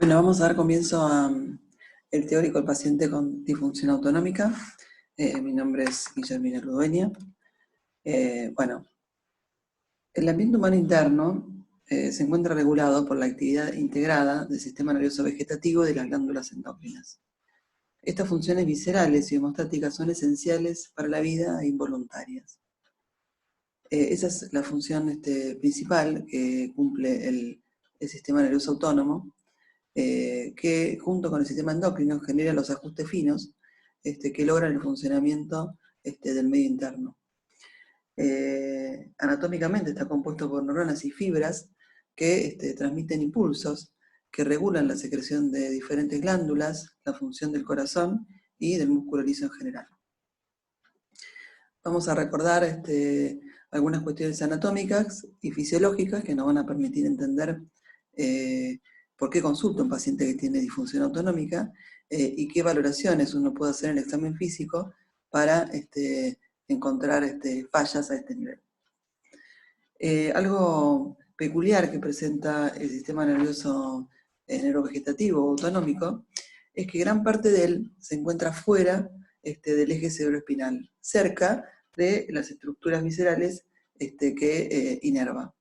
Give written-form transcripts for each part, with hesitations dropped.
Bueno, vamos a dar comienzo a el teórico del paciente con disfunción autonómica. Mi nombre es Guillermina Ludueña. Bueno, el ambiente humano interno se encuentra regulado por la actividad integrada del sistema nervioso vegetativo y de las glándulas endocrinas. Estas funciones viscerales y hemostáticas son esenciales para la vida e involuntarias. Esa es la función principal que cumple el sistema nervioso autónomo, que junto con el sistema endocrino genera los ajustes finos que logran el funcionamiento del medio interno. Anatómicamente está compuesto por neuronas y fibras que transmiten impulsos que regulan la secreción de diferentes glándulas, la función del corazón y del músculo liso en general. Vamos a recordar algunas cuestiones anatómicas y fisiológicas que nos van a permitir entender por qué consulta un paciente que tiene disfunción autonómica y qué valoraciones uno puede hacer en el examen físico para encontrar fallas a este nivel. Algo peculiar que presenta el sistema nervioso neurovegetativo o autonómico es que gran parte de él se encuentra fuera del eje cerebroespinal, cerca de las estructuras viscerales que inerva.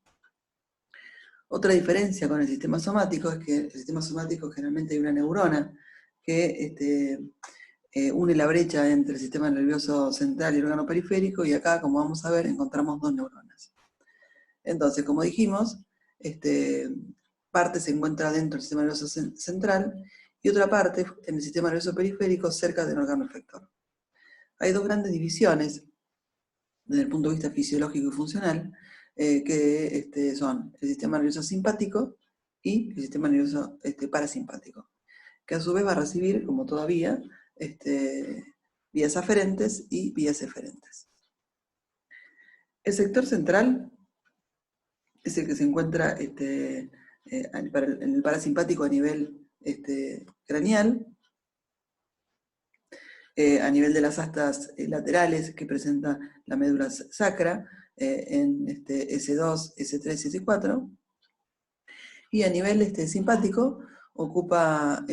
Otra diferencia con el sistema somático es que el sistema somático generalmente hay una neurona que une la brecha entre el sistema nervioso central y el órgano periférico, y acá, como vamos a ver, encontramos dos neuronas. Entonces, como dijimos, parte se encuentra dentro del sistema nervioso central y otra parte en el sistema nervioso periférico cerca del órgano efector. Hay dos grandes divisiones desde el punto de vista fisiológico y funcional, que son el sistema nervioso simpático y el sistema nervioso parasimpático, que a su vez va a recibir, como todavía, vías aferentes y vías eferentes. El sector central es el que se encuentra en el parasimpático a nivel craneal, a nivel de las astas laterales que presenta la médula sacra, en S2, S3 y S4, y a nivel simpático ocupa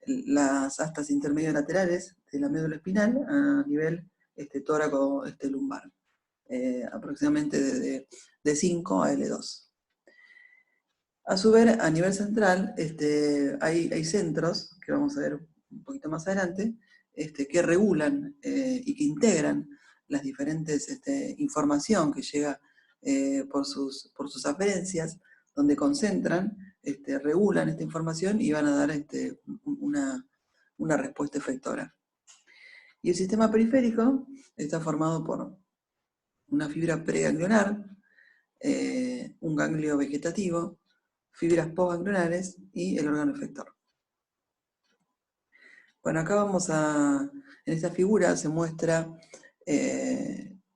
las astas intermedio-laterales de la médula espinal a nivel tóraco lumbar, aproximadamente de 5 a L2. A su vez, a nivel central, hay centros, que vamos a ver un poquito más adelante, que regulan y que integran las diferentes información que llega por sus aferencias, donde concentran, regulan esta información y van a dar una respuesta efectora. Y el sistema periférico está formado por una fibra preganglionar, un ganglio vegetativo, fibras postganglionares y el órgano efector. Bueno, acá en esta figura se muestra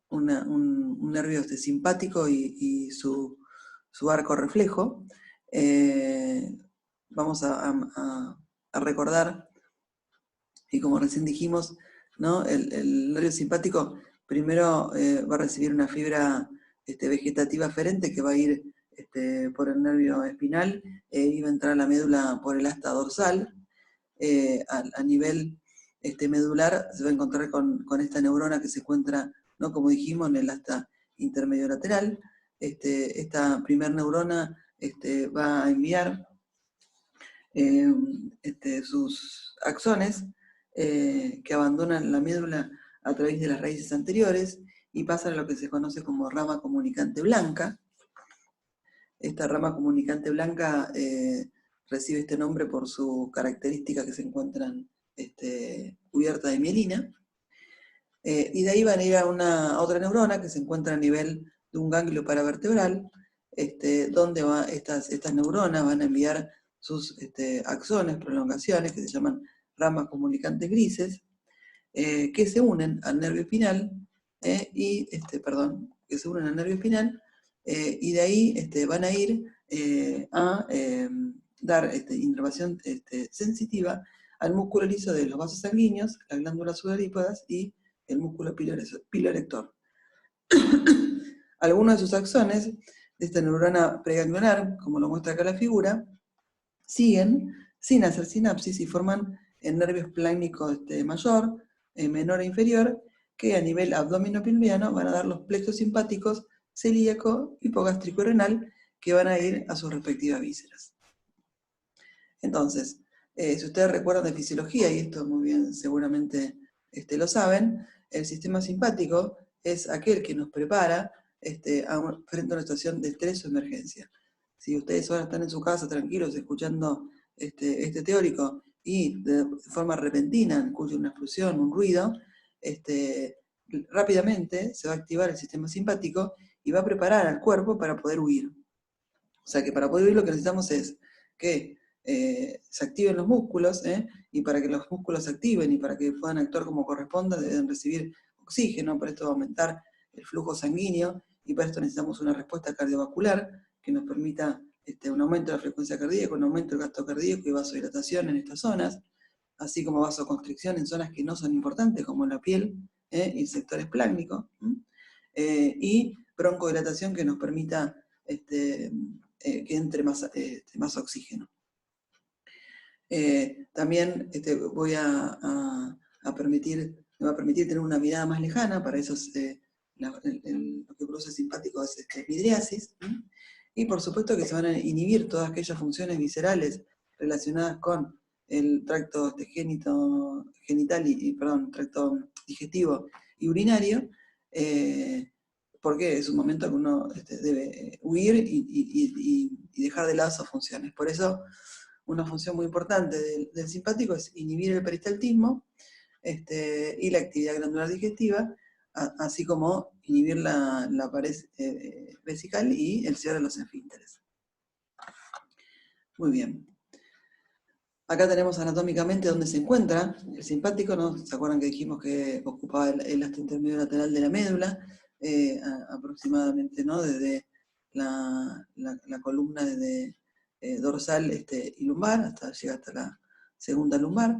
un nervio simpático y su arco reflejo. Vamos a recordar, y como recién dijimos, ¿no? El nervio simpático primero va a recibir una fibra vegetativa aferente que va a ir por el nervio espinal y va a entrar a la médula por el asta dorsal. A nivel medular se va a encontrar con esta neurona que se encuentra, ¿no? Como dijimos, en el asta intermedio lateral. Esta primer neurona va a enviar sus axones que abandonan la médula a través de las raíces anteriores y pasan a lo que se conoce como rama comunicante blanca. Esta rama comunicante blanca recibe este nombre por su característica que se encuentran cubierta de mielina. Y de ahí van a ir a otra neurona que se encuentra a nivel de un ganglio paravertebral, donde estas neuronas van a enviar sus axones, prolongaciones, que se llaman ramas comunicantes grises, que se unen al nervio espinal, y de ahí van a ir a dar inervación sensitiva al músculo liso de los vasos sanguíneos, las glándulas sudoríparas y el músculo piloerector. Algunos de sus axones de esta neurona preganglionar, como lo muestra acá la figura, siguen sin hacer sinapsis y forman el nervio esplácnico mayor, menor e inferior, que a nivel abdominopelviano van a dar los plexos simpáticos, celíaco, hipogástrico y renal, que van a ir a sus respectivas vísceras. Entonces, si ustedes recuerdan de fisiología, y esto muy bien seguramente lo saben, el sistema simpático es aquel que nos prepara frente a una situación de estrés o emergencia. Si ustedes ahora están en su casa tranquilos escuchando este teórico y de forma repentina escuchan una explosión, un ruido, rápidamente se va a activar el sistema simpático y va a preparar al cuerpo para poder huir. O sea que para poder huir lo que necesitamos es que se activen los músculos, y para que los músculos se activen y para que puedan actuar como corresponda deben recibir oxígeno, para esto va a aumentar el flujo sanguíneo y para esto necesitamos una respuesta cardiovascular que nos permita un aumento de la frecuencia cardíaca, un aumento del gasto cardíaco y vasodilatación en estas zonas, así como vasoconstricción en zonas que no son importantes como la piel y el sector esplácnico, y broncodilatación que nos permita que entre más oxígeno. También me va a permitir tener una mirada más lejana, para eso lo que produce simpático es midriasis, y por supuesto que se van a inhibir todas aquellas funciones viscerales relacionadas con el tracto tracto digestivo y urinario, porque es un momento que uno debe huir y dejar de lado esas funciones. Por eso, una función muy importante del simpático es inhibir el peristaltismo y la actividad glandular digestiva, así como inhibir la pared vesical y el cierre de los esfínteres. Muy bien. Acá tenemos anatómicamente dónde se encuentra el simpático, ¿no? ¿Se acuerdan que dijimos que ocupaba el astro intermedio lateral de la médula? Aproximadamente, ¿no? Desde la columna dorsal y lumbar, llega hasta la segunda lumbar.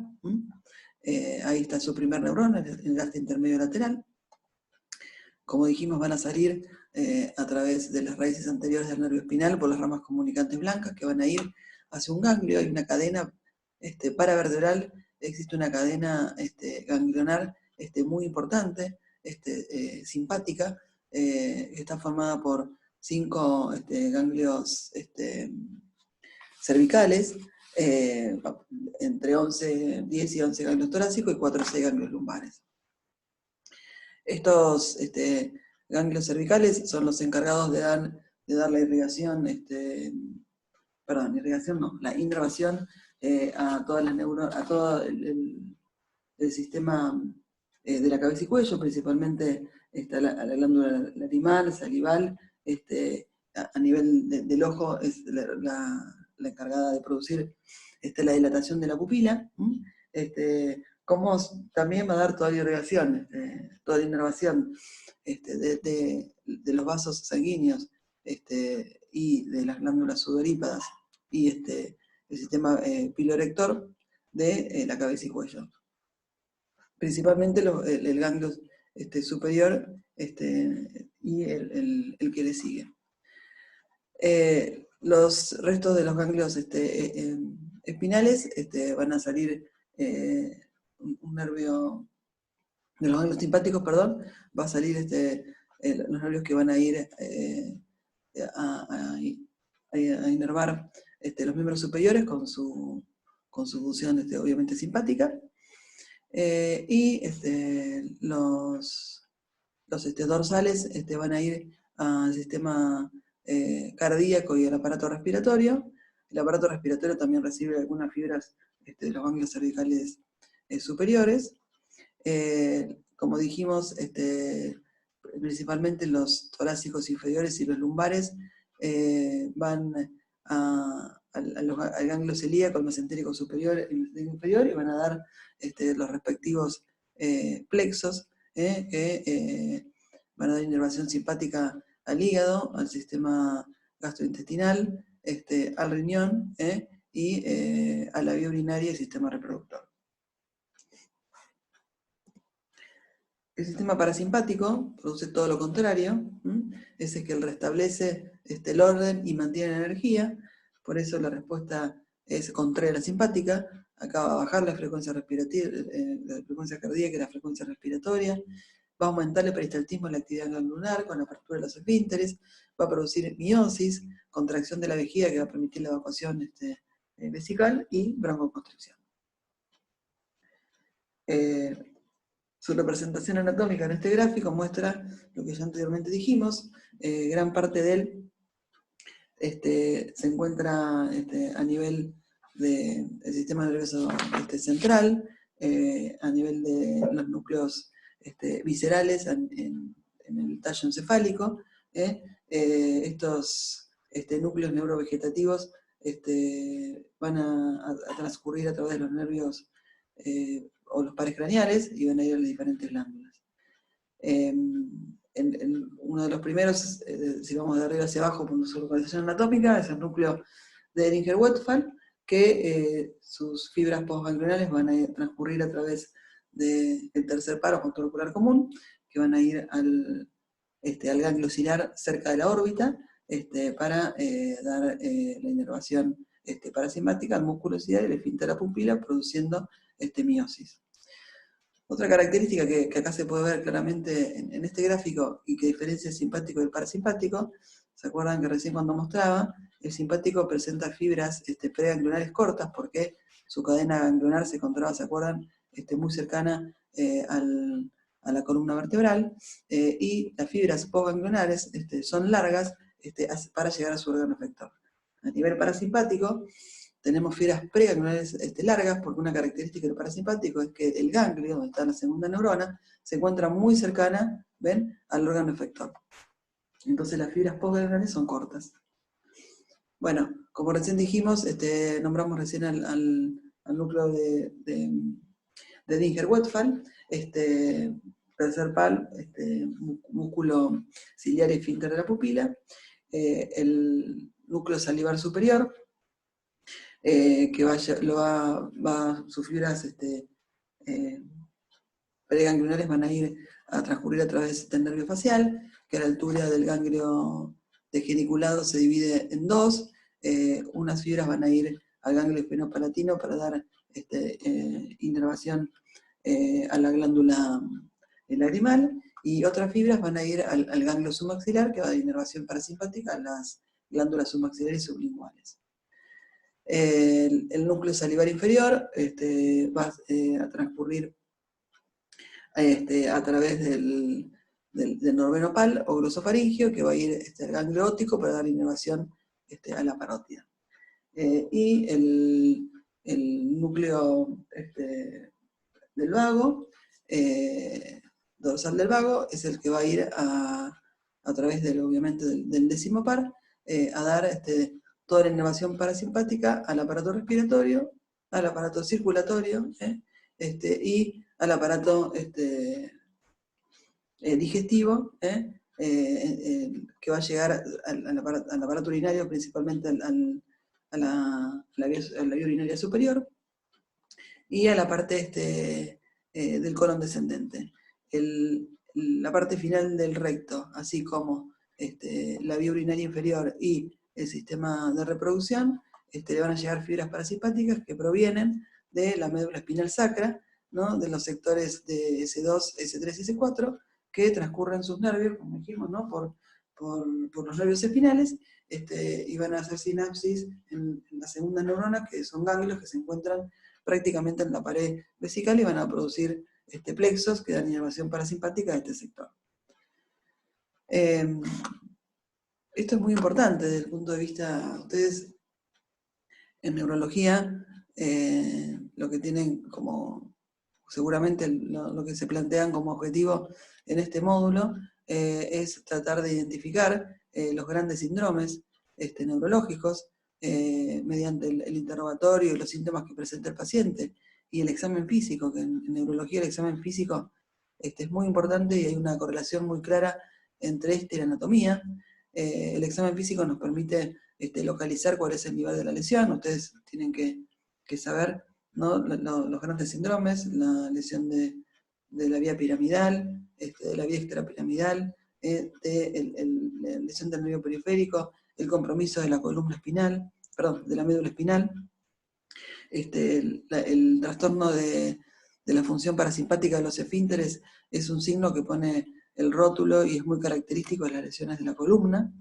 Ahí está su primer neurón, el astro intermedio lateral. Como dijimos, van a salir a través de las raíces anteriores del nervio espinal por las ramas comunicantes blancas que van a ir hacia un ganglio. Hay una cadena paravertebral, existe una cadena ganglionar muy importante, simpática, que está formada por 5 ganglios cervicales, entre 10 y 11 ganglios torácicos y 4 o 6 ganglios lumbares. Estos ganglios cervicales son los encargados de dar la irrigación, la inervación a todas las neuronas, a todo el sistema de la cabeza y cuello, principalmente a la glándula larimal, salival, a nivel del ojo es la encargada de producir la dilatación de la pupila, como también va a dar toda la irrigación, toda la inervación de los vasos sanguíneos y de las glándulas sudorípadas y el sistema pilorector de la cabeza y cuello. Principalmente el ganglio superior y el que le sigue. Los restos de los ganglios espinales van a salir, un nervio de los ganglios simpáticos, perdón, va a salir los nervios que van a ir a inervar los miembros superiores con su función obviamente simpática, y los dorsales van a ir al sistema cardíaco y al aparato respiratorio. El aparato respiratorio también recibe algunas fibras de los ganglios cervicales superiores. Como dijimos, principalmente los torácicos inferiores y los lumbares van al ganglio celíaco, al mesentérico superior y el mesentérico inferior, y van a dar los respectivos plexos que van a dar inervación simpática al hígado, al sistema gastrointestinal, al riñón y a la vía urinaria y sistema reproductor. El sistema parasimpático produce todo lo contrario, ese es que restablece el orden y mantiene la energía, por eso la respuesta es contrae la simpática, acá va a bajar la frecuencia respiratoria, la frecuencia cardíaca y la frecuencia respiratoria, va a aumentar el peristaltismo en la actividad glandular con la apertura de los esfínteres, va a producir miosis, contracción de la vejiga que va a permitir la evacuación vesical y broncoconstricción. Su representación anatómica en este gráfico muestra lo que ya anteriormente dijimos. Gran parte de él se encuentra a nivel del sistema nervioso central, a nivel de los núcleos viscerales en el tallo encefálico. Estos núcleos neurovegetativos van a transcurrir a través de los nervios o los pares craneales y van a ir a las diferentes glándulas. Uno de los primeros, si vamos de arriba hacia abajo por su localización anatómica, es el núcleo de Ehringer-Westphal, que sus fibras postganglionales van a transcurrir a través del tercer paro motor ocular común, que van a ir al ganglio ciliar cerca de la órbita, para dar la inervación parasimpática al músculo ciliar y el esfínter de la pupila, produciendo miosis. Otra característica que acá se puede ver claramente en este gráfico y que diferencia el simpático del parasimpático, ¿se acuerdan que recién cuando mostraba? El simpático presenta fibras preganglionares cortas porque su cadena ganglionar se encontraba, ¿se acuerdan? Muy cercana a la columna vertebral, y las fibras postganglionares son largas para llegar a su órgano efector. A nivel parasimpático, tenemos fibras preganglionares largas, porque una característica del parasimpático es que el ganglio, donde está la segunda neurona, se encuentra muy cercana, ¿ven?, al órgano efector. Entonces las fibras postganglionares son cortas. Bueno, como recién dijimos, nombramos recién al núcleo de Ehringer-Westphal, tercer pal, músculo ciliar y esfínter de la pupila, el núcleo salivar superior, que sus fibras preganglionares van a ir a transcurrir a través del nervio facial, que a la altura del ganglio geniculado se divide en dos. Unas fibras van a ir al ganglio espinopalatino para dar inervación a la glándula lagrimal, y otras fibras van a ir al ganglio submaxilar, que va a dar inervación parasimpática a las glándulas submaxilares y sublinguales. El núcleo salivar inferior va a transcurrir a través del noveno pal o glosofaringio, que va a ir al ganglio óptico para dar inervación a la parótida. Y el núcleo del vago, dorsal del vago, es el que va a ir a través obviamente del décimo par, a dar toda la inervación parasimpática al aparato respiratorio, al aparato circulatorio, y al aparato digestivo, que va a llegar al aparato urinario, principalmente a la vía urinaria superior, y a la parte del colon descendente. La parte final del recto, así como la vía urinaria inferior y el sistema de reproducción, le van a llegar fibras parasimpáticas que provienen de la médula espinal sacra, ¿no?, de los sectores de S2, S3 y S4, que transcurren sus nervios, como dijimos, ¿no?, por los nervios espinales, y van a hacer sinapsis en la segunda neurona, que son ganglios que se encuentran prácticamente en la pared vesical y van a producir plexos que dan inervación parasimpática a este sector. Esto es muy importante desde el punto de vista, ustedes en neurología, lo que tienen como, seguramente lo que se plantean como objetivo en este módulo, es tratar de identificar los grandes síndromes neurológicos mediante el interrogatorio y los síntomas que presenta el paciente, y el examen físico, que en neurología el examen físico es muy importante y hay una correlación muy clara entre y la anatomía. El examen físico nos permite localizar cuál es el nivel de la lesión. Ustedes tienen que saber, ¿no?, los grandes síndromes, la lesión de la vía piramidal, de la vía extrapiramidal, la lesión del nervio periférico, el compromiso de la columna espinal, perdón, de la médula espinal, el trastorno de la función parasimpática de los esfínteres es un signo que pone el rótulo y es muy característico de las lesiones de la columna.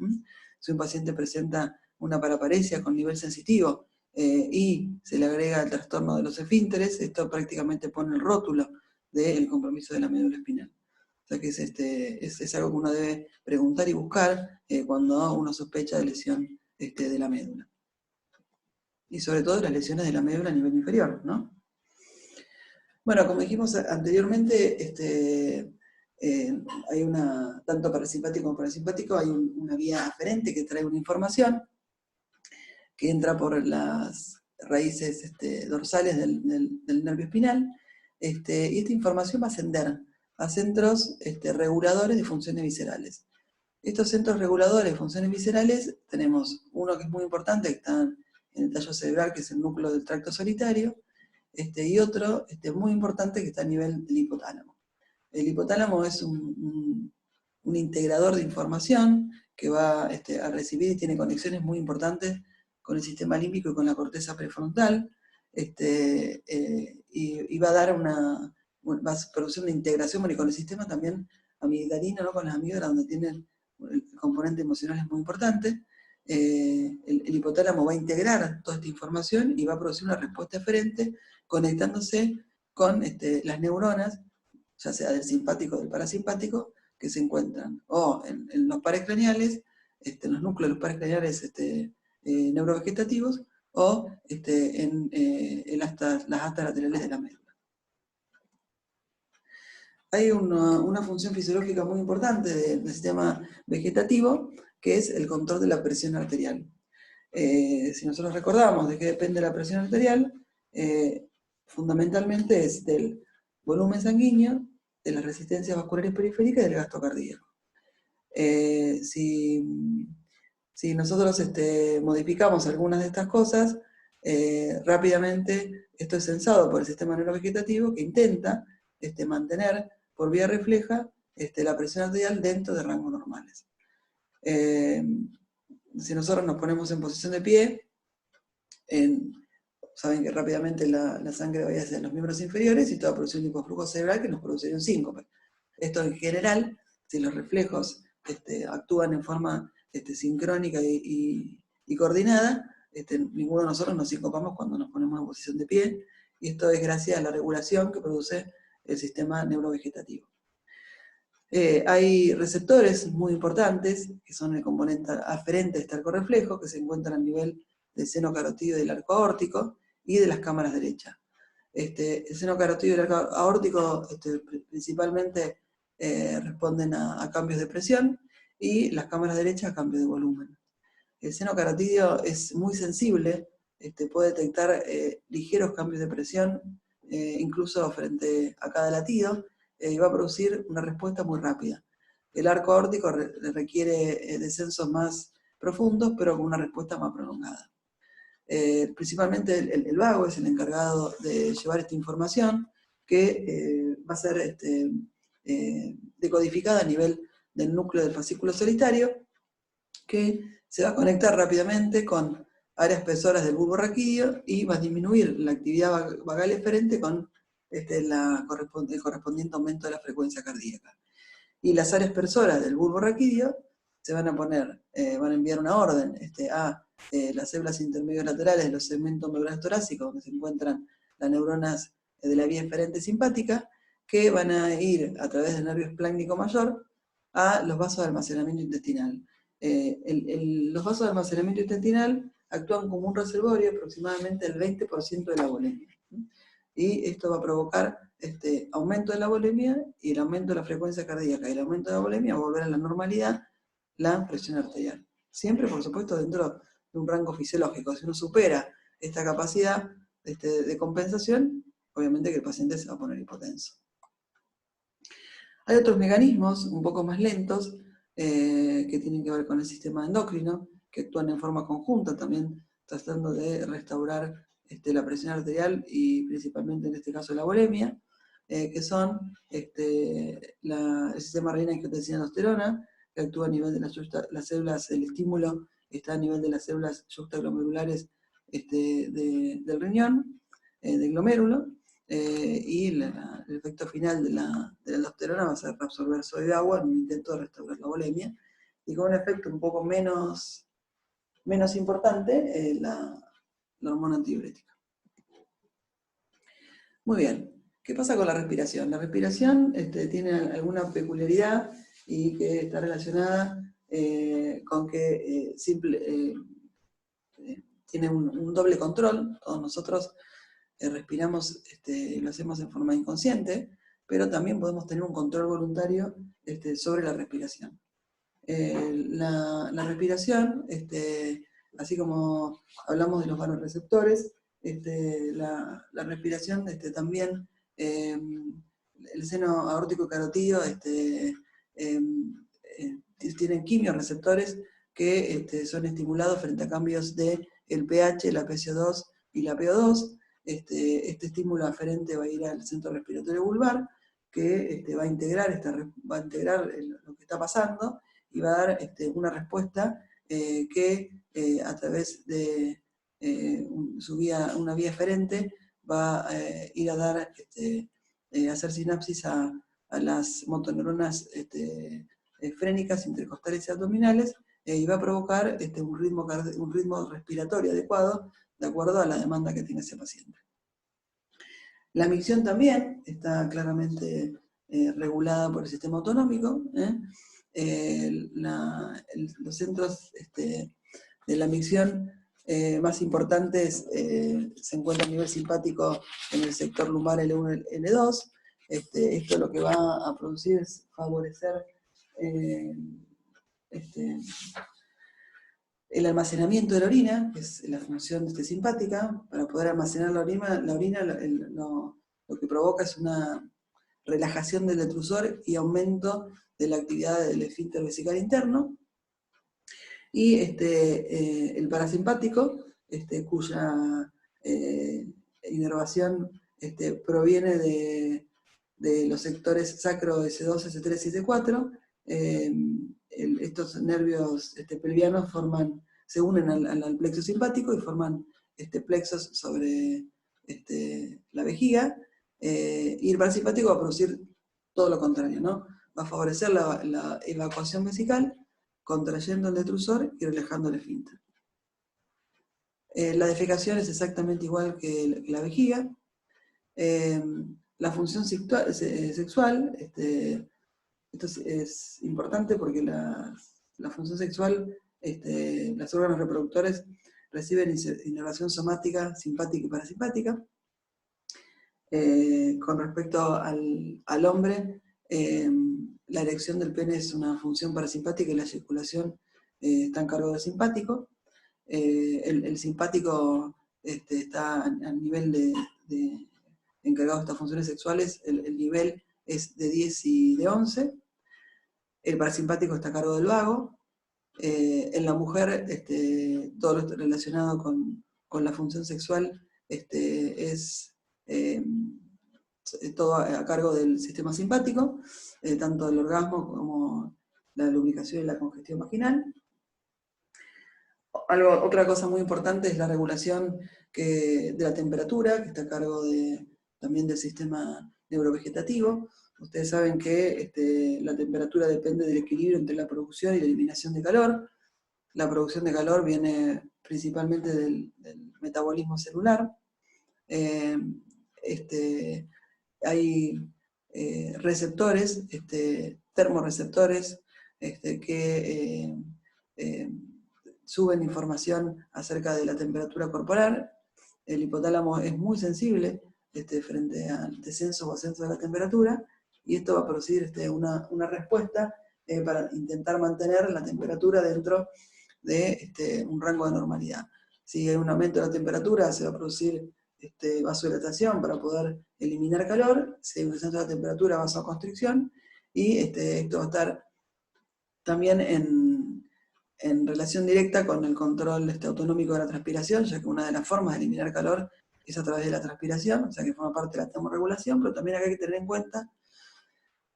Si un paciente presenta una paraparesia con nivel sensitivo y se le agrega el trastorno de los esfínteres, esto prácticamente pone el rótulo del compromiso de la médula espinal. O sea que es algo que uno debe preguntar y buscar cuando uno sospecha de lesión de la médula. Y sobre todo las lesiones de la médula a nivel inferior, ¿no? Bueno, como dijimos anteriormente, hay tanto parasimpático como parasimpático, hay una vía aferente que trae una información que entra por las raíces dorsales del nervio espinal, y esta información va a ascender a centros reguladores de funciones viscerales. Estos centros reguladores de funciones viscerales, tenemos uno que es muy importante, que está en el tallo cerebral, que es el núcleo del tracto solitario, y otro muy importante que está a nivel del hipotálamo. El hipotálamo es un integrador de información que va a recibir y tiene conexiones muy importantes con el sistema límbico y con la corteza prefrontal, y va a dar va a producir una integración y con el sistema también amigdalino, ¿no? Con las amígdalas, donde tienen el componente emocional es muy importante. El hipotálamo va a integrar toda esta información y va a producir una respuesta eferente conectándose con las neuronas, ya sea del simpático o del parasimpático, que se encuentran o en los pares craneales, en los núcleos de los pares craneales neurovegetativos, o en las astas laterales de la médula. Hay una función fisiológica muy importante del sistema vegetativo, que es el control de la presión arterial. Si nosotros recordamos de qué depende la presión arterial, fundamentalmente es del volumen sanguíneo, de las resistencias vasculares periféricas y del gasto cardíaco. Si nosotros modificamos algunas de estas cosas, rápidamente esto es censado por el sistema neurovegetativo, que intenta mantener por vía refleja la presión arterial dentro de rangos normales. Si nosotros nos ponemos en posición de pie, saben que rápidamente la sangre va hacia los miembros inferiores y toda producción de hipoflujo cerebral que nos produciría un síncope. Esto en general, si los reflejos actúan en forma sincrónica y coordinada, ninguno de nosotros nos sincopamos cuando nos ponemos en posición de pie, y esto es gracias a la regulación que produce el sistema neurovegetativo. Hay receptores muy importantes, que son el componente aferente de este arco reflejo, que se encuentran a nivel del seno carotídeo y del arco aórtico y de las cámaras derechas. El seno carotídeo y el arco aórtico principalmente responden a cambios de presión, y las cámaras derechas a cambios de volumen. El seno carotídeo es muy sensible, puede detectar ligeros cambios de presión, incluso frente a cada latido, y va a producir una respuesta muy rápida. El arco aórtico requiere descensos más profundos, pero con una respuesta más prolongada. Principalmente el vago es el encargado de llevar esta información, que va a ser decodificada a nivel del núcleo del fascículo solitario, que se va a conectar rápidamente con áreas espesoras del bulbo raquídeo y va a disminuir la actividad vagal eferente con el correspondiente aumento de la frecuencia cardíaca. Y las áreas espesoras del bulbo raquídeo se van a poner, van a enviar una orden a las células intermedios laterales de los segmentos medulares torácicos, donde se encuentran las neuronas de la vía eferente simpática, que van a ir a través del nervio esplácnico mayor a los vasos de almacenamiento intestinal. Los vasos de almacenamiento intestinal actúan como un reservorio, aproximadamente el 20% de la volemia. Y esto va a provocar aumento de la volemia y el aumento de la frecuencia cardíaca y el aumento de la volemia va a volver a la normalidad la presión arterial. Siempre, por supuesto, dentro de un rango fisiológico. Si uno supera esta capacidad de compensación, obviamente que el paciente se va a poner hipotenso. Hay otros mecanismos un poco más lentos que tienen que ver con el sistema endocrino, que actúan en forma conjunta también, tratando de restaurar la presión arterial y principalmente en este caso la volemia, que son el sistema renina-angiotensina-aldosterona, que actúa a nivel de las células, el estímulo está a nivel de las células yuxtaglomerulares del riñón, del glomérulo, y el efecto final de la aldosterona va a ser reabsorber sodio de agua en un intento de restaurar la volemia, y con un efecto un poco menos importante, la hormona antidiurética. Muy bien, ¿qué pasa con la respiración? La respiración tiene alguna peculiaridad y que está relacionada con que tiene un doble control. Todos nosotros respiramos, lo hacemos en forma inconsciente, pero también podemos tener un control voluntario sobre la respiración. La respiración, así como hablamos de los vasoreceptores, la respiración también, el seno aórtico carotídeo tienen quimiorreceptores que son estimulados frente a cambios del pH, la PCO2 y la PO2. Este estímulo aferente va a ir al centro respiratorio vulvar, que va a integrar lo que está pasando, y va a dar una respuesta que a través de una vía eferente va a ir a dar, hacer sinapsis a las motoneuronas frénicas, intercostales y abdominales, y va a provocar un ritmo respiratorio adecuado de acuerdo a la demanda que tiene ese paciente. La micción también está claramente regulada por el sistema autonómico. Los centros de la micción más importantes se encuentran a nivel simpático en el sector lumbar L1 y L2. Esto lo que va a producir es favorecer el almacenamiento de la orina, que es la función simpática. Para poder almacenar la orina lo que provoca es una relajación del detrusor y aumento de la actividad del esfínter vesical interno. Y el parasimpático, cuya inervación proviene de los sectores sacro S2, S3 y S4, estos nervios pelvianos se unen al plexo simpático y forman plexos sobre la vejiga, y el parasimpático va a producir todo lo contrario, ¿no? Va a favorecer la evacuación vesical, contrayendo el detrusor y relajando el esfínter. La defecación es exactamente igual que la vejiga. La función sexual, esto es importante porque la función sexual, los órganos reproductores reciben inervación somática, simpática y parasimpática. Con respecto al hombre, la erección del pene es una función parasimpática y la eyaculación está en cargo del simpático. El simpático está a nivel de encargado de estas funciones sexuales, el nivel es de 10 y de 11. El parasimpático está a cargo del vago. En la mujer, todo lo relacionado con la función sexual es todo a cargo del sistema simpático, tanto el orgasmo como la lubricación y la congestión vaginal. Otra cosa muy importante es la regulación de la temperatura, que está a cargo también del sistema neurovegetativo. Ustedes saben que la temperatura depende del equilibrio entre la producción y la eliminación de calor. La producción de calor viene principalmente del metabolismo celular. Hay receptores, termorreceptores, que suben información acerca de la temperatura corporal. El hipotálamo es muy sensible frente al descenso o ascenso de la temperatura, y esto va a producir una respuesta para intentar mantener la temperatura dentro de un rango de normalidad. Si hay un aumento de la temperatura, se va a producir vasodilatación para poder eliminar calor. Si hay un descenso de la temperatura, vasoconstricción, y esto va a estar también en relación directa con el control autonómico de la transpiración, ya que una de las formas de eliminar calor es a través de la transpiración, o sea que forma parte de la termorregulación, pero también acá hay que tener en cuenta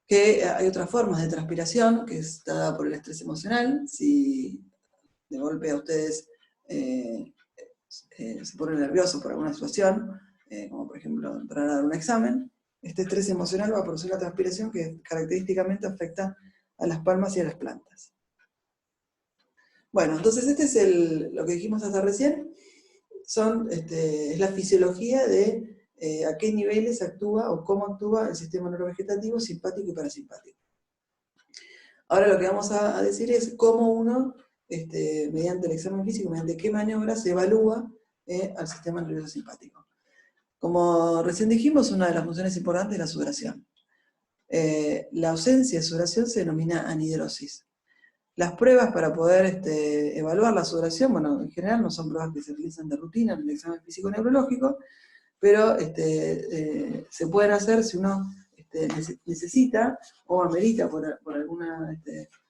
que hay otras formas de transpiración, que es dada por el estrés emocional. Si de golpe a ustedes se pone nervioso por alguna situación, como por ejemplo entrar a dar un examen, este estrés emocional va a producir la transpiración que característicamente afecta a las palmas y a las plantas. Bueno, entonces este es lo que dijimos hasta recién, es la fisiología de a qué niveles actúa o cómo actúa el sistema neurovegetativo simpático y parasimpático. Ahora lo que vamos a decir es cómo uno, mediante el examen físico, mediante qué maniobras se evalúa al sistema nervioso simpático. Como recién dijimos, una de las funciones importantes es la sudoración. La ausencia de sudoración se denomina anhidrosis. Las pruebas para poder evaluar la sudoración, bueno, en general no son pruebas que se realizan de rutina en el examen físico-neurológico, pero se pueden hacer si uno necesita o amerita por alguna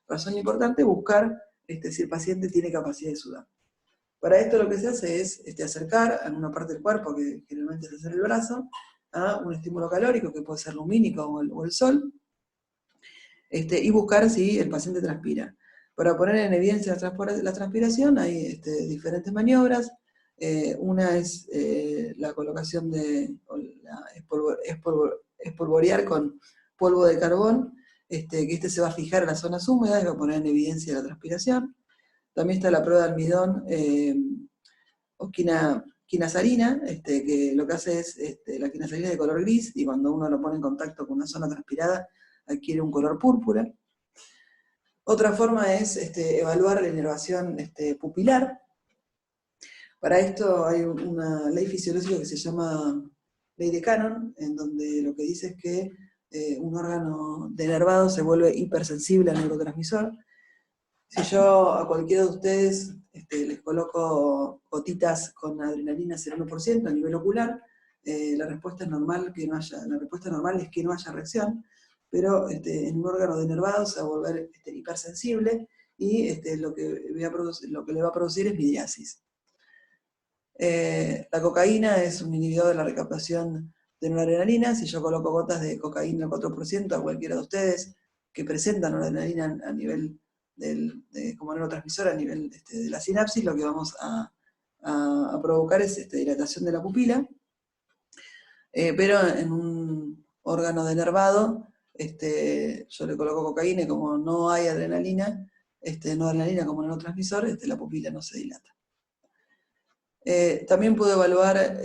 razón importante buscar si el paciente tiene capacidad de sudar. Para esto lo que se hace es acercar a una parte del cuerpo, que generalmente es el brazo, a un estímulo calórico, que puede ser lumínico o el sol, y buscar si el paciente transpira. Para poner en evidencia la transpiración hay diferentes maniobras. Una es la colocación espolvorear con polvo de carbón, que se va a fijar en las zonas húmedas y va a poner en evidencia la transpiración. También está la prueba de almidón o quinasarina, que lo que hace es, la quinasarina es de color gris, y cuando uno lo pone en contacto con una zona transpirada, adquiere un color púrpura. Otra forma es evaluar la inervación pupilar. Para esto hay una ley fisiológica que se llama ley de Cannon, en donde lo que dice es que un órgano denervado se vuelve hipersensible al neurotransmisor. Si yo a cualquiera de ustedes les coloco gotitas con adrenalina 0,1% a nivel ocular, la respuesta normal es que no haya reacción, pero en un órgano denervado se va a volver hipersensible y lo que le va a producir es midriasis. La cocaína es un inhibidor de la recaptación de noradrenalina. Si yo coloco gotas de cocaína al 4% a cualquiera de ustedes que presentan noradrenalina a nivel como neurotransmisor a nivel de la sinapsis, lo que vamos a provocar es dilatación de la pupila, pero en un órgano denervado, yo le coloco cocaína y como no hay adrenalina, noradrenalina como neurotransmisor, la pupila no se dilata. También puedo evaluar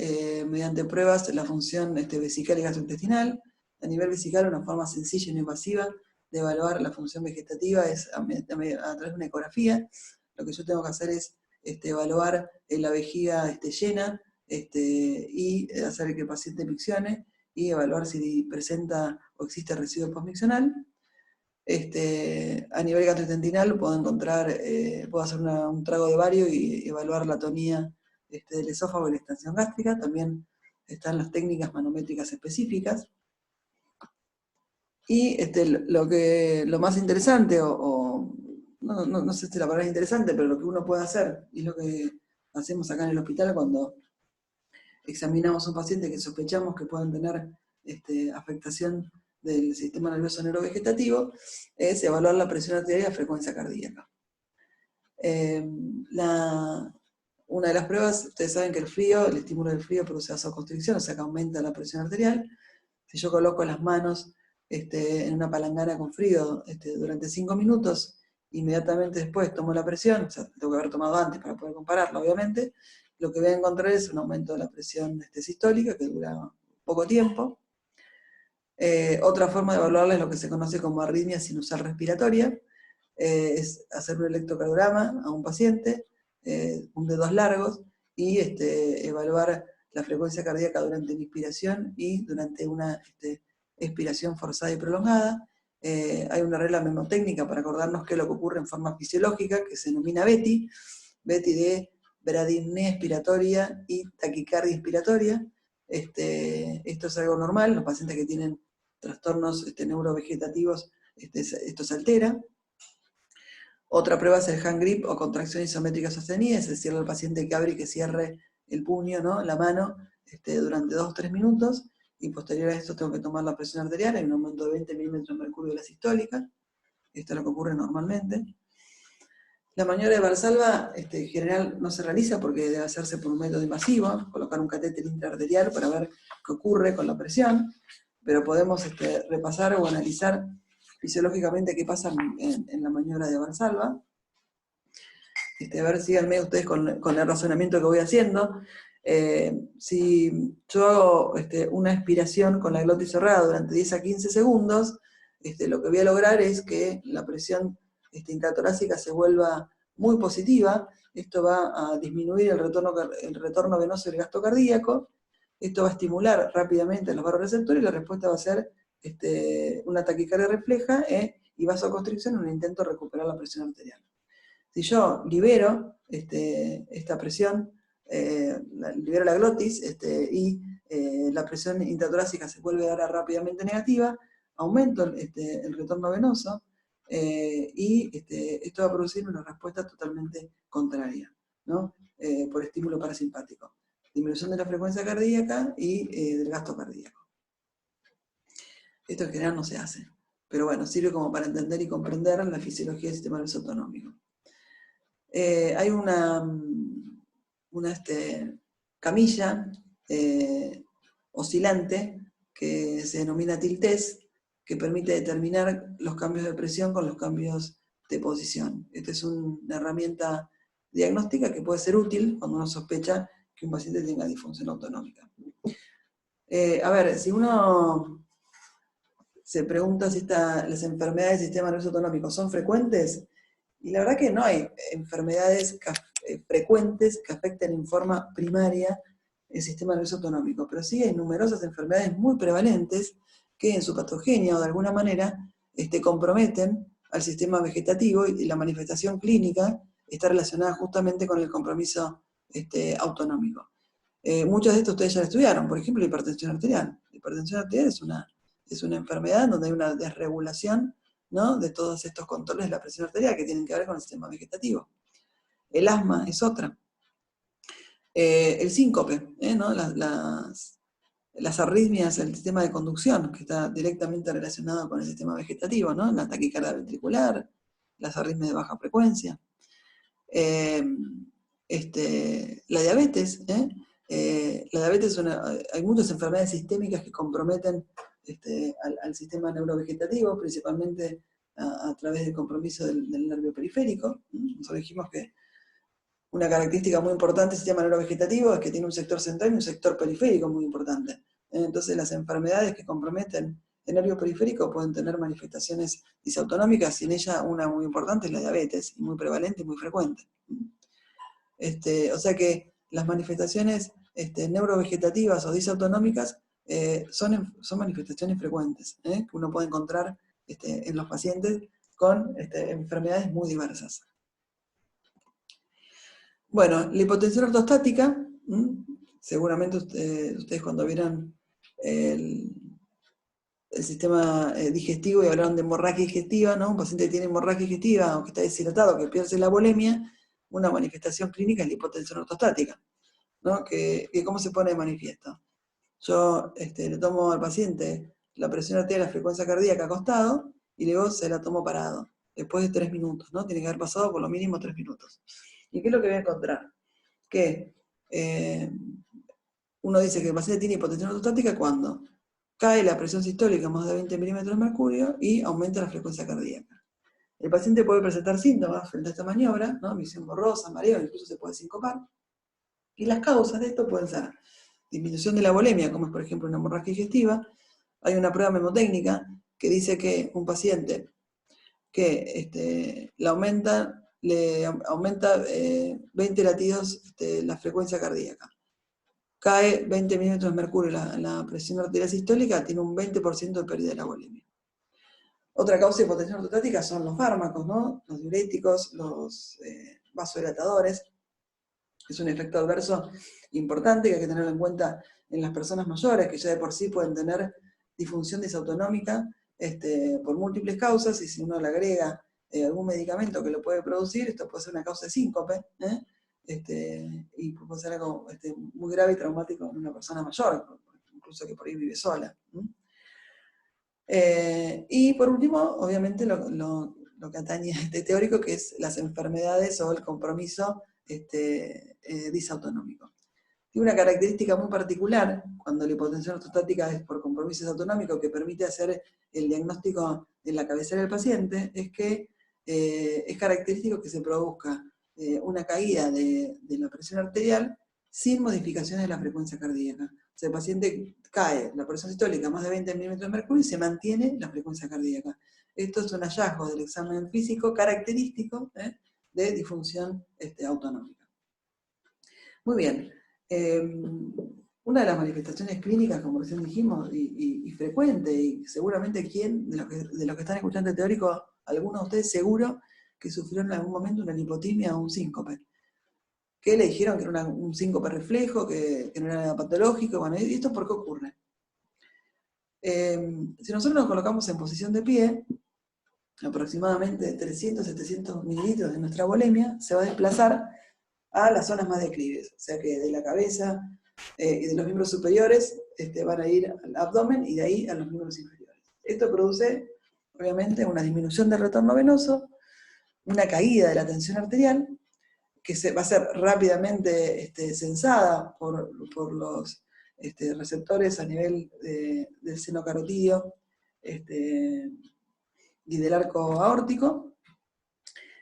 mediante pruebas la función vesical y gastrointestinal. A nivel vesical, una forma sencilla y no invasiva de evaluar la función vegetativa es a través de una ecografía. Lo que yo tengo que hacer es evaluar la vejiga llena y hacer que el paciente miccione y evaluar si presenta o existe residuo postmiccional. A nivel gastrointestinal puedo hacer un trago de bario y evaluar la tonía del esófago y la extensión gástrica. También están las técnicas manométricas específicas. Y lo más interesante, no sé si la palabra es interesante, pero lo que uno puede hacer, y lo que hacemos acá en el hospital cuando examinamos a un paciente que sospechamos que pueden tener afectación del sistema nervioso neurovegetativo, es evaluar la presión arterial y la frecuencia cardíaca. Una de las pruebas, ustedes saben que el estímulo del frío produce vasoconstricción, o sea que aumenta la presión arterial. Si yo coloco las manos en una palangana con frío durante 5 minutos, inmediatamente después tomo la presión, o sea, tengo que haber tomado antes para poder compararlo, obviamente, lo que voy a encontrar es un aumento de la presión sistólica que dura poco tiempo. Otra forma de evaluarla es lo que se conoce como arritmia sinusal respiratoria, es hacer un electrocardiograma a un paciente, un dedos largos, y evaluar la frecuencia cardíaca durante la inspiración y durante una expiración forzada y prolongada. Hay una regla mnemotécnica para acordarnos qué es lo que ocurre en forma fisiológica, que se denomina BETI de bradipnea expiratoria y taquicardia inspiratoria. Esto es algo normal, los pacientes que tienen trastornos neurovegetativos, esto se altera. Otra prueba es el hand grip o contracción isométrica sostenida, es decir, al paciente que abre y que cierre el puño, ¿no? La mano, durante 2 o 3 minutos, y posterior a esto tengo que tomar la presión arterial, hay un aumento de 20 milímetros de mercurio de la sistólica. Esto es lo que ocurre normalmente. La maniobra de Valsalva en general no se realiza porque debe hacerse por un método invasivo, colocar un catéter intraarterial para ver qué ocurre con la presión, pero podemos repasar o analizar fisiológicamente qué pasa en la maniobra de Valsalva. A ver, síganme ustedes con el razonamiento que voy haciendo. Si yo hago una expiración con la glotis cerrada durante 10 a 15 segundos, lo que voy a lograr es que la presión intratorácica se vuelva muy positiva. Esto va a disminuir el retorno venoso y el gasto cardíaco. Esto va a estimular rápidamente los vasoreceptores y la respuesta va a ser una taquicardia refleja y vasoconstricción en un intento de recuperar la presión arterial. Si yo libero esta presión, libero la glotis y la presión intratorácica se vuelve ahora rápidamente negativa, aumento el retorno venoso y esto va a producir una respuesta totalmente contraria, ¿no? Por estímulo parasimpático. Disminución de la frecuencia cardíaca y del gasto cardíaco. Esto en general no se hace, pero bueno, sirve como para entender y comprender la fisiología del sistema nervioso autonómico. Hay una camilla oscilante que se denomina tilt-test, que permite determinar los cambios de presión con los cambios de posición. Esta es una herramienta diagnóstica que puede ser útil cuando uno sospecha que un paciente tenga disfunción autonómica. A ver, si uno se pregunta si las enfermedades del sistema nervioso autonómico son frecuentes, y la verdad que no hay enfermedades frecuentes que afecten en forma primaria el sistema nervioso autonómico, pero sí hay numerosas enfermedades muy prevalentes que en su patogenia o de alguna manera comprometen al sistema vegetativo y la manifestación clínica está relacionada justamente con el compromiso autonómico. Muchos de estos ustedes ya lo estudiaron, por ejemplo, la hipertensión arterial. La hipertensión arterial es una enfermedad donde hay una desregulación, ¿no?, de todos estos controles de la presión arterial que tienen que ver con el sistema vegetativo. El asma es otra. El síncope, ¿no?, las arritmias del sistema de conducción, que está directamente relacionado con el sistema vegetativo, ¿no?, la taquicardia ventricular, las arritmias de baja frecuencia. La diabetes, hay muchas enfermedades sistémicas que comprometen al sistema neurovegetativo, principalmente a través del compromiso del nervio periférico. Nosotros dijimos que una característica muy importante del sistema neurovegetativo es que tiene un sector central y un sector periférico muy importante. Entonces las enfermedades que comprometen el nervio periférico pueden tener manifestaciones disautonómicas, y en ella una muy importante es la diabetes, y muy prevalente y muy frecuente. O sea que las manifestaciones neurovegetativas o disautonómicas son manifestaciones frecuentes, que uno puede encontrar en los pacientes con enfermedades muy diversas. Bueno, la hipotensión ortostática, seguramente ustedes cuando vieron el sistema digestivo y hablaron de hemorragia digestiva, ¿no? Un paciente que tiene hemorragia digestiva o que está deshidratado, que pierde la volemia, una manifestación clínica es la hipotensión ortostática, ¿no? Que ¿cómo se pone de manifiesto? Yo le tomo al paciente la presión arterial, la frecuencia cardíaca acostado, y luego se la tomo parado, después de 3 minutos, ¿no? Tiene que haber pasado por lo mínimo 3 minutos. ¿Y qué es lo que voy a encontrar? Que uno dice que el paciente tiene hipotensión ortostática cuando cae la presión sistólica más de 20 milímetros de mercurio y aumenta la frecuencia cardíaca. El paciente puede presentar síntomas frente a esta maniobra, ¿no? Visión borrosa, mareo, incluso se puede sincopar. Y las causas de esto pueden ser disminución de la volemia, como es por ejemplo una hemorragia digestiva. Hay una prueba memotécnica que dice que un paciente que le aumenta 20 latidos la frecuencia cardíaca, cae 20 milímetros de mercurio la presión arterial sistólica, tiene un 20% de pérdida de la volemia. Otra causa de hipotensión ortostática son los fármacos, ¿no? Los diuréticos, los vasodilatadores. Es un efecto adverso importante que hay que tenerlo en cuenta en las personas mayores, que ya de por sí pueden tener disfunción disautonómica por múltiples causas, y si uno le agrega algún medicamento que lo puede producir, esto puede ser una causa de síncope, y puede ser algo muy grave y traumático en una persona mayor, incluso que por ahí vive sola. Y por último, obviamente, lo que atañe a este teórico, que es las enfermedades o el compromiso disautonómico. Tiene una característica muy particular cuando la hipotensión ortostática es por compromiso disautonómico que permite hacer el diagnóstico en la cabecera del paciente, es que es característico que se produzca una caída de la presión arterial sin modificaciones de la frecuencia cardíaca. O sea, el paciente cae la presión sistólica más de 20 milímetros de mercurio y se mantiene la frecuencia cardíaca. Esto es un hallazgo del examen físico característico de disfunción autonómica. Muy bien. Una de las manifestaciones clínicas, como recién dijimos, y frecuente, y seguramente de los que están escuchando el teórico, algunos de ustedes seguro que sufrieron en algún momento una lipotimia o un síncope. Que le dijeron que era un síncope reflejo, que no era nada patológico. Bueno, ¿y esto por qué ocurre? Si nosotros nos colocamos en posición de pie, aproximadamente 300-700 mililitros de nuestra volemia se va a desplazar a las zonas más declives, o sea que de la cabeza y de los miembros superiores van a ir al abdomen y de ahí a los miembros inferiores. Esto produce, obviamente, una disminución del retorno venoso, una caída de la tensión arterial, que va a ser rápidamente sensada por los receptores a nivel del seno carotídeo y del arco aórtico,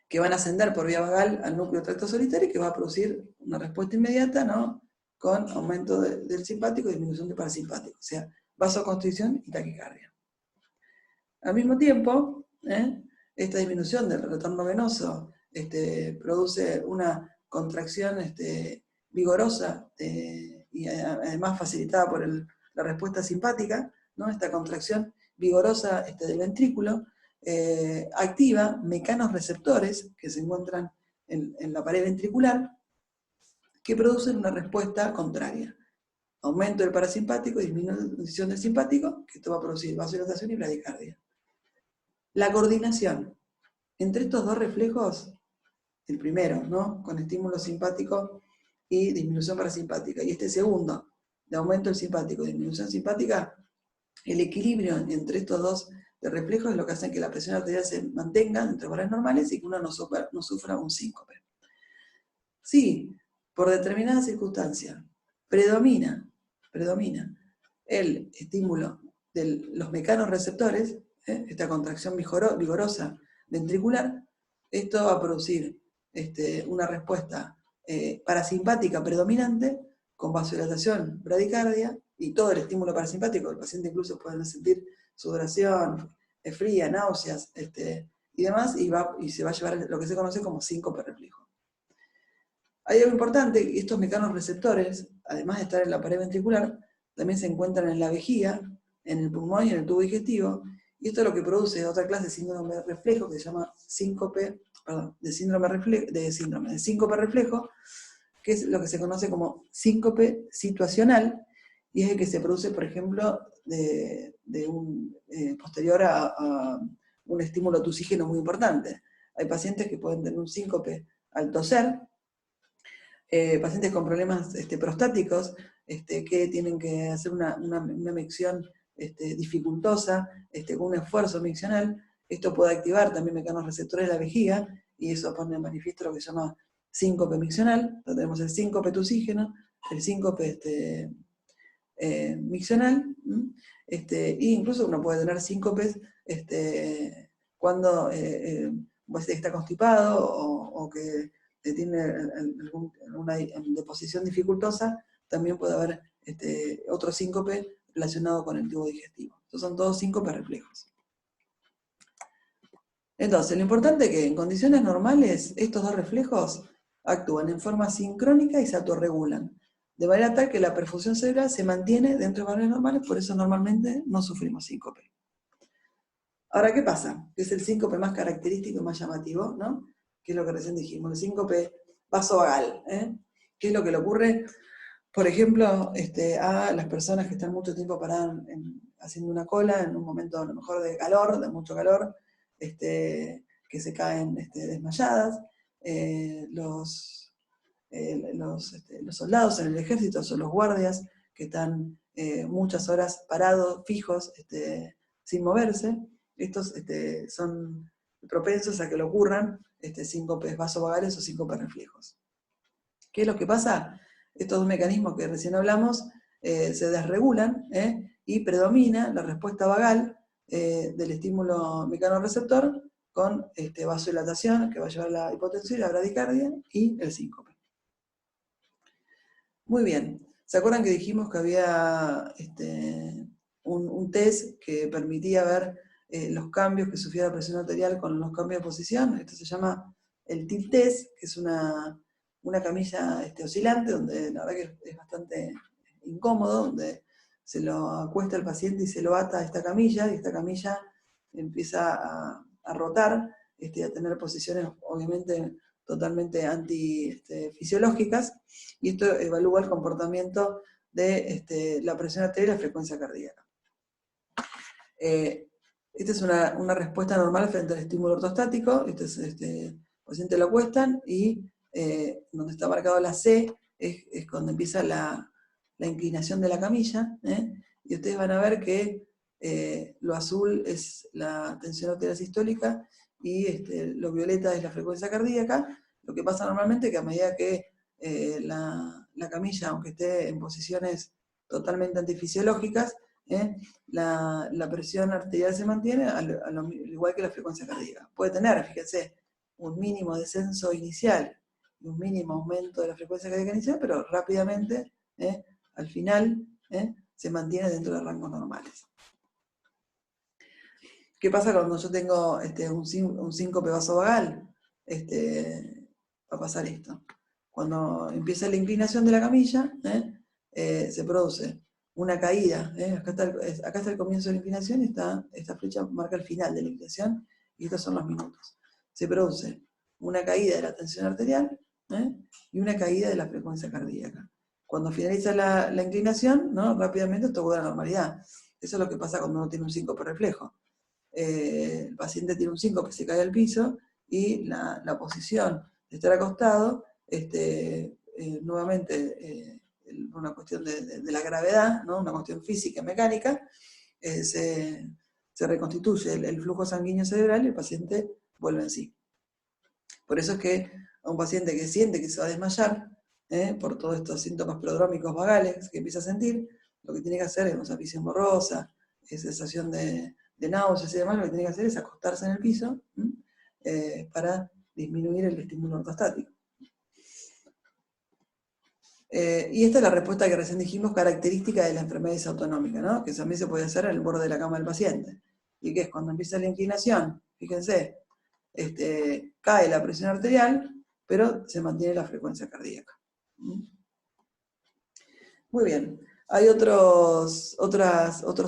que van a ascender por vía vagal al núcleo tracto solitario y que va a producir una respuesta inmediata, ¿no?, con aumento del simpático y disminución del parasimpático, o sea, vasoconstricción y taquicardia. Al mismo tiempo, esta disminución del retorno venoso produce una contracción vigorosa y además facilitada por la respuesta simpática, ¿no? Esta contracción vigorosa del ventrículo activa mecanos receptores que se encuentran en la pared ventricular que producen una respuesta contraria. Aumento del parasimpático y disminución del simpático, que esto va a producir vasodilatación y bradicardia. La coordinación entre estos dos reflejos, el primero, ¿no?, con estímulo simpático y disminución parasimpática, y este segundo, de aumento del simpático y disminución simpática, el equilibrio entre estos dos reflejos es lo que hace que la presión arterial se mantenga dentro de valores normales y que uno no sufra un síncope. Sí, por determinada circunstancia, predomina el estímulo de los mecanos receptores, esta contracción vigorosa ventricular, esto va a producir una respuesta parasimpática predominante, con vasodilatación, bradicardia, y todo el estímulo parasimpático. El paciente incluso puede sentir sudoración, fría, náuseas, y demás, y se va a llevar lo que se conoce como síncope reflejo. Hay algo importante, y estos mecanos receptores, además de estar en la pared ventricular, también se encuentran en la vejiga, en el pulmón y en el tubo digestivo, y esto es lo que produce otra clase de síndrome reflejo que se llama síncope reflejo, que es lo que se conoce como síncope situacional, y es el que se produce, por ejemplo, posterior a un estímulo tusígeno muy importante. Hay pacientes que pueden tener un síncope al toser, pacientes con problemas prostáticos que tienen que hacer una micción dificultosa, con un esfuerzo miccional. Esto puede activar también mecanos receptores de la vejiga, y eso pone en manifiesto lo que se llama síncope miccional. Entonces tenemos el síncope tusígeno, el síncope miccional, e incluso uno puede tener síncopes cuando está constipado o que tiene alguna deposición dificultosa. También puede haber otro síncope relacionado con el tubo digestivo. Estos son todos síncopes reflejos. Entonces, lo importante es que en condiciones normales estos dos reflejos actúan en forma sincrónica y se autorregulan, de manera tal que la perfusión cerebral se mantiene dentro de valores normales, por eso normalmente no sufrimos síncope. Ahora, ¿qué pasa? Que es el síncope más característico y más llamativo, ¿no? Que es lo que recién dijimos, el síncope vasovagal. ¿Qué es lo que le ocurre, por ejemplo, a las personas que están mucho tiempo paradas haciendo una cola, en un momento a lo mejor de calor, de mucho calor, que se caen desmayadas? Los soldados en el ejército son los guardias que están muchas horas parados, fijos, sin moverse. Estos son propensos a que le ocurran síncopes vasovagales o síncopes reflejos. ¿Qué es lo que pasa? Estos dos mecanismos que recién hablamos se desregulan y predomina la respuesta vagal del estímulo mecanorreceptor con vasodilatación, que va a llevar a la hipotensión, la bradicardia y el síncope. Muy bien. ¿Se acuerdan que dijimos que había un test que permitía ver los cambios que sufría la presión arterial con los cambios de posición? Esto se llama el tilt test, que es una camilla oscilante, donde la verdad que es bastante incómodo, donde se lo acuesta el paciente y se lo ata a esta camilla, y esta camilla empieza a rotar, a tener posiciones obviamente totalmente antifisiológicas, y esto evalúa el comportamiento de la presión arterial y la frecuencia cardíaca. Esta es una respuesta normal frente al estímulo ortostático. El paciente lo acuestan y donde está marcado la C es cuando empieza la inclinación de la camilla, y ustedes van a ver que lo azul es la tensión arterial sistólica y lo violeta es la frecuencia cardíaca. Lo que pasa normalmente es que a medida que la camilla, aunque esté en posiciones totalmente antifisiológicas, la presión arterial se mantiene al igual que la frecuencia cardíaca. Puede tener, fíjense, un mínimo descenso inicial y un mínimo aumento de la frecuencia cardíaca inicial, pero rápidamente, al final, se mantiene dentro de rangos normales. ¿Qué pasa cuando yo tengo un síncope vasovagal? Va a pasar esto. Cuando empieza la inclinación de la camilla, se produce una caída. Acá está el comienzo de la inclinación y esta flecha marca el final de la inclinación, y estos son los minutos. Se produce una caída de la tensión arterial y una caída de la frecuencia cardíaca. Cuando finaliza la inclinación, ¿no? Rápidamente esto vuelve a la normalidad. Eso es lo que pasa cuando uno tiene un síncope reflejo. El paciente tiene un síncope, se cae al piso, y la posición de estar acostado, nuevamente, una cuestión de la gravedad, ¿no? Una cuestión física y mecánica, se reconstituye el flujo sanguíneo cerebral y el paciente vuelve en sí. Por eso es que a un paciente que siente que se va a desmayar, por todos estos síntomas prodrómicos vagales que empieza a sentir, lo que tiene que hacer es una visión borrosa, sensación de náuseas y demás, lo que tiene que hacer es acostarse en el piso para disminuir el estímulo ortostático. Y esta es la respuesta que recién dijimos, característica de la enfermedad disautonómica, ¿no? Que también se puede hacer en el borde de la cama del paciente. Y que es cuando empieza la inclinación, fíjense, cae la presión arterial, pero se mantiene la frecuencia cardíaca. Muy bien. Hay otros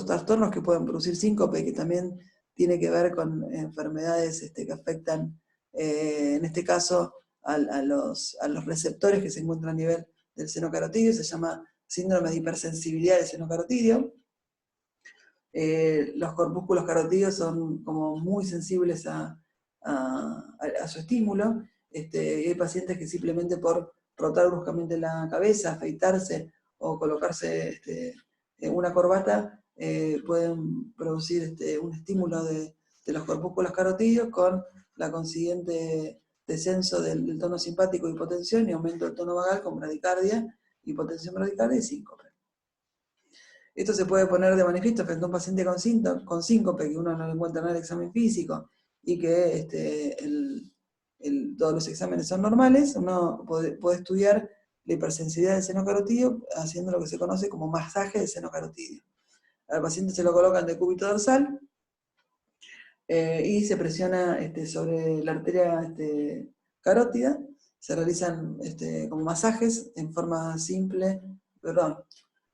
trastornos que pueden producir síncope, que también tiene que ver con enfermedades que afectan, en este caso, a los receptores que se encuentran a nivel del seno carotidio. Se llama síndrome de hipersensibilidad del seno carotidio. Los corpúsculos carotidios son como muy sensibles a su estímulo. Hay pacientes que simplemente por rotar bruscamente la cabeza, afeitarse o colocarse una corbata, pueden producir un estímulo de los corpúsculos carotidios con la consiguiente descenso del tono simpático, hipotensión, y aumento del tono vagal con bradicardia, hipotensión bradicardia y síncope. Esto se puede poner de manifiesto frente a un paciente con síncope, que uno no le encuentra nada en el examen físico, y que todos los exámenes son normales. Uno puede estudiar la hipersensibilidad del seno carotidio haciendo lo que se conoce como masaje del seno carotidio. Al paciente se lo colocan de cúbito dorsal y se presiona sobre la arteria carótida. Se realizan como masajes en forma simple,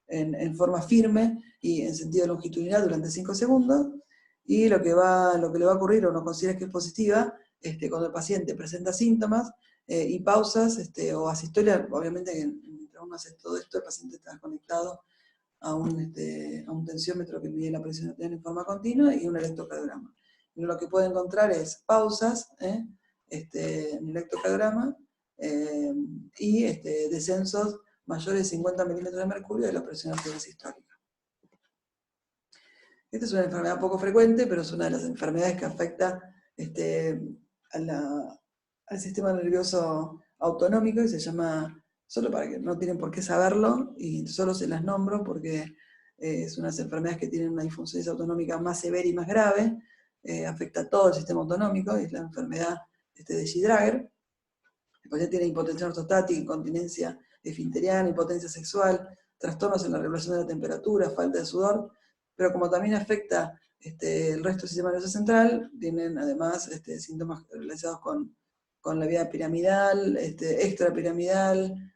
en forma firme y en sentido longitudinal durante 5 segundos, y lo que le va a ocurrir, o uno considera que es positiva, cuando el paciente presenta síntomas y pausas o asistolia. Obviamente que mientras uno hace todo esto, el paciente está conectado a un tensiómetro que mide la presión arterial en forma continua y un electrocardiograma. Y lo que puede encontrar es pausas en el electrocardiograma y descensos mayores de 50 milímetros de mercurio de la presión arterial sistólica. Esta es una enfermedad poco frecuente, pero es una de las enfermedades que afecta al sistema nervioso autonómico, y se llama, solo para que no tienen por qué saberlo, y solo se las nombro porque es unas enfermedades que tienen una disfunción autonómica más severa y más grave, afecta a todo el sistema autonómico, es la enfermedad de Schidrager. El paciente tiene impotencia ortostática, incontinencia esfinteriana, impotencia sexual, trastornos en la regulación de la temperatura, falta de sudor, pero como también afecta el resto del sistema nervioso central, tienen además síntomas relacionados con la vía piramidal, extrapiramidal,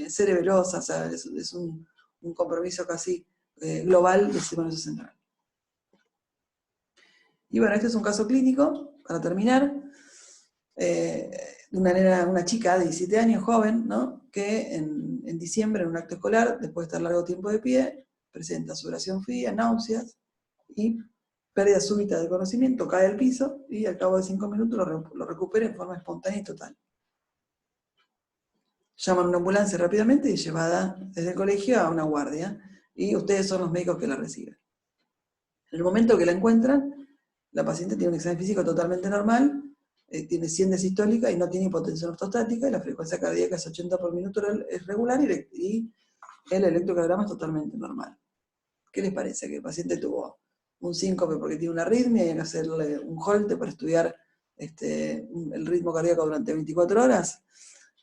cerebelosa, o sea, es un compromiso casi global del sistema nervioso central. Y bueno, este es un caso clínico, para terminar, una chica de 17 años, joven, ¿no? Que en diciembre, en un acto escolar, después de estar largo tiempo de pie, presenta sudoración fría, náuseas y pérdida súbita de conocimiento, cae al piso y al cabo de 5 minutos lo recupera en forma espontánea y total. Llaman a una ambulancia rápidamente y llevada desde el colegio a una guardia, y ustedes son los médicos que la reciben. En el momento que la encuentran, la paciente tiene un examen físico totalmente normal, tiene 100 de sistólica y no tiene hipotensión ortostática, y la frecuencia cardíaca es 80 por minuto, es regular, y el electrocardiograma es totalmente normal. ¿Qué les parece? Que el paciente tuvo un síncope porque tiene una arritmia y hay que hacerle un Holter para estudiar el ritmo cardíaco durante 24 horas.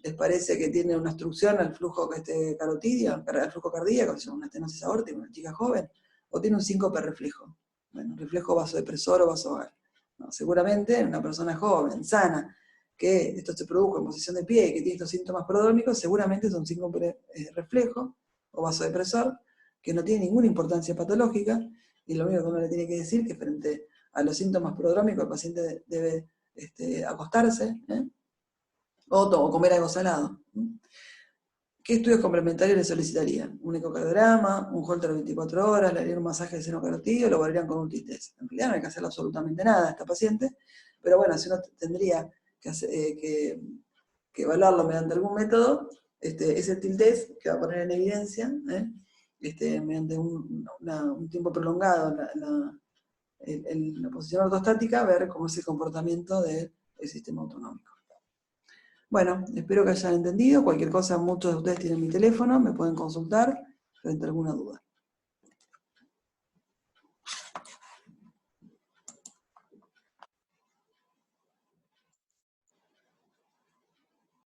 ¿Les parece que tiene una obstrucción al flujo carotidio, al flujo cardíaco, una estenosis aórtica, una chica joven? ¿O tiene un síncope reflejo? Bueno, reflejo vasodepresor o vasovagal. No, seguramente una persona joven, sana, que esto se produjo en posición de pie y que tiene estos síntomas prodrómicos, seguramente es un síncope reflejo o vasodepresor, que no tiene ninguna importancia patológica, y lo único que uno le tiene que decir es que frente a los síntomas prodrómicos el paciente debe acostarse, o comer algo salado. ¿Qué estudios complementarios le solicitarían? Un ecocardiograma, un Holter de 24 horas, le harían un masaje de seno carotidio, lo valorarían con un TIT-test. En realidad no hay que hacerle absolutamente nada a esta paciente, pero bueno, si uno tendría que evaluarlo mediante algún método, es el TIT-test que va a poner en evidencia, mediante un tiempo prolongado en la posición ortostática, ver cómo es el comportamiento del sistema autonómico. Bueno, espero que hayan entendido. Cualquier cosa, muchos de ustedes tienen mi teléfono, me pueden consultar frente a alguna duda.